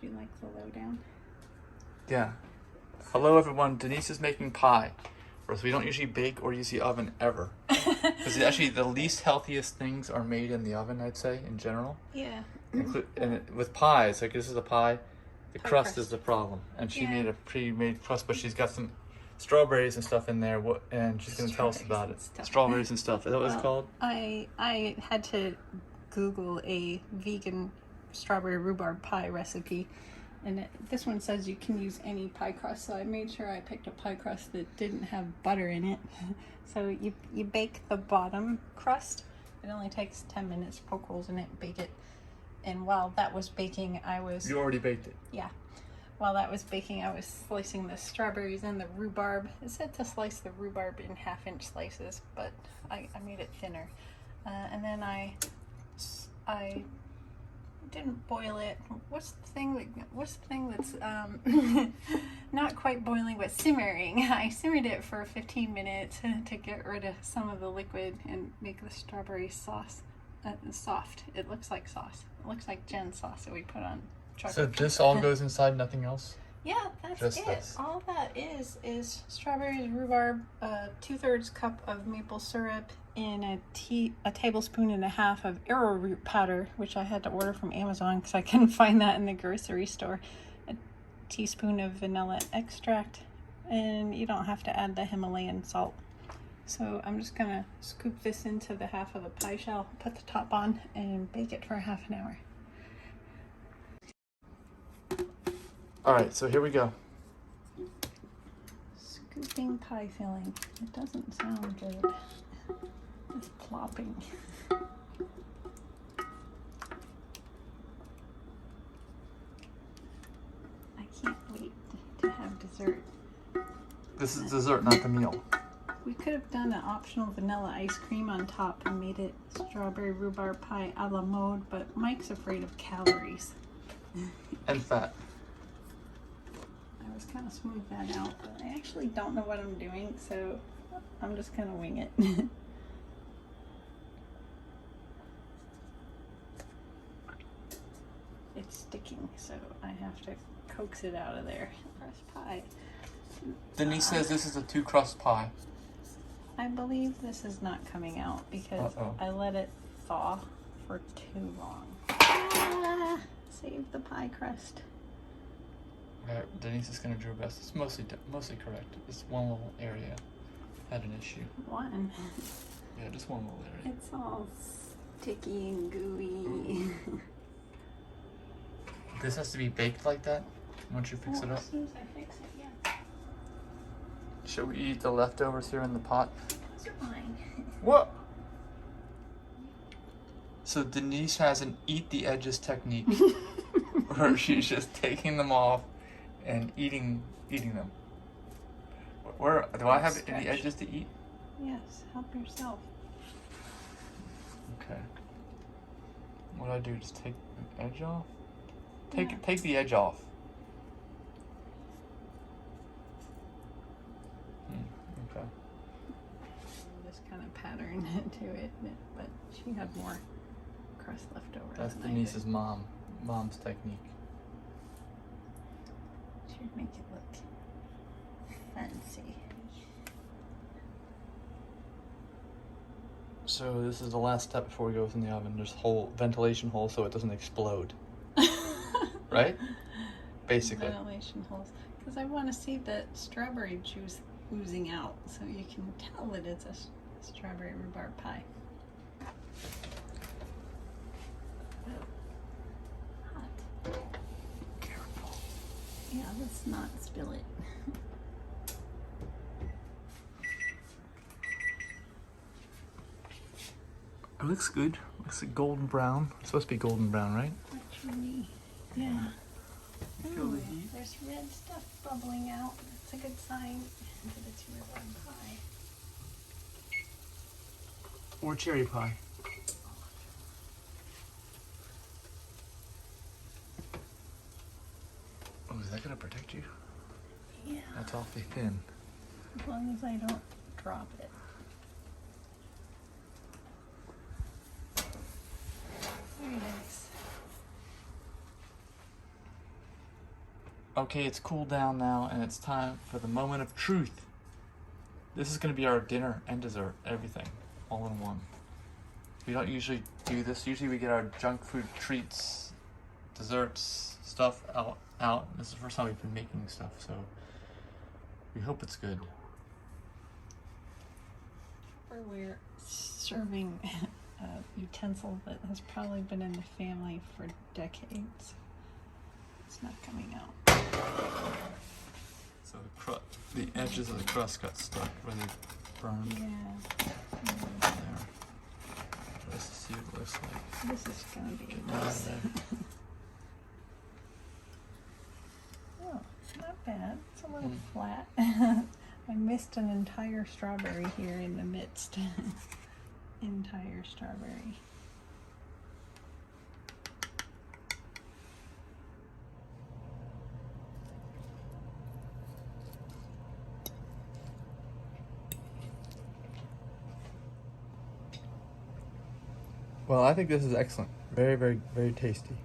Do you like the lowdown? Yeah. Hello everyone, DeNice is making pie. Whereas we don't usually bake or use the oven ever. Because actually the least healthiest things are made in the oven, I'd say, in general. Yeah. With pies, like this is a pie, the Pie crust crust is the problem. And she Yeah. made a pre-made crust, but she's got some strawberries and stuff in there, and she's going to tell us about it. Strawberries and stuff. Is that what it's called? I had to Google a vegan strawberry rhubarb pie recipe, and this one says you can use any pie crust, so I made sure I picked a pie crust that didn't have butter in it. So you bake the bottom crust. It only takes 10 minutes, poke holes in it, bake it. And while that was baking, You already baked it? Yeah. While that was baking, I was slicing the strawberries and the rhubarb. It said to slice the rhubarb in 1/2-inch slices, but I made it thinner. And then I didn't boil it. What's the thing that's not quite boiling but simmering? I simmered it for 15 minutes to get rid of some of the liquid and make the strawberry sauce soft. It looks like sauce. It looks like Jen sauce that we put on chocolate. So this all goes inside, nothing else? Yeah, that's Just it. this. All that is strawberries, rhubarb, 2/3 cup of maple syrup, and a tablespoon and a half of arrowroot powder, which I had to order from Amazon because I couldn't find that in the grocery store. A teaspoon of vanilla extract, and you don't have to add the Himalayan salt. So I'm just gonna scoop this into the half of the pie shell, put the top on, and bake it for 1/2 hour. Alright, so here we go. Scooping pie filling. It doesn't sound good. It's plopping. I can't wait to have dessert. This is dessert, not the meal. We could have done an optional vanilla ice cream on top and made it strawberry rhubarb pie a la mode, but Mike's afraid of calories. And fat. I was kind of smooth that out, but I actually don't know what I'm doing, so I'm just gonna wing it. It's sticking, so I have to coax it out of there. Crust pie. DeNice says this is a 2-crust pie. I believe this is not coming out because I let it thaw for too long. Ah, save the pie crust. DeNice is going to do her best. It's mostly correct. It's one little area had an issue. One. Yeah, just one little area. It's all sticky and gooey. This has to be baked like that once you fix it up? As soon as I fix it, yeah. Should we eat the leftovers here in the pot? Those are mine. What? So DeNice has an eat the edges technique where she's just taking them off and eating them. Where do I have any edges to eat? Yes, help yourself. Okay. What do I do? Just take the edge off? Take the edge off. Okay. This kind of pattern to it, but she had more crust left over. That's DeNice's mom's technique. Should make it look fancy. So this is the last step before we go in the oven. There's a ventilation hole so it doesn't explode. Right? Basically. Ventilation holes. Because I want to see the strawberry juice oozing out so you can tell that it's a strawberry rhubarb pie. Hot. Careful. Yeah, let's not spill it. It looks good. Looks like golden brown. It's supposed to be golden brown, right? Actually, yeah. Feel the heat? There's red stuff bubbling out. That's a good sign that it's rhubarb pie. Or cherry pie. Oh, is that gonna protect you? Yeah. That's awfully thin. As long as I don't drop it. Very nice. Okay, it's cooled down now, and it's time for the moment of truth. This is going to be our dinner and dessert, everything, all in one. We don't usually do this. Usually we get our junk food treats, desserts, stuff out. This is the first time we've been making stuff, so we hope it's good. Or we're serving a utensil that has probably been in the family for decades. It's not coming out. So the edges of the crust got stuck where they burned. Yeah. There. Let's see what it looks like. This is gonna be Get out nice. of there. Oh, not bad. It's a little flat. I missed an entire strawberry here in the midst. Entire strawberry. Well, I think this is excellent. Very, very, very tasty.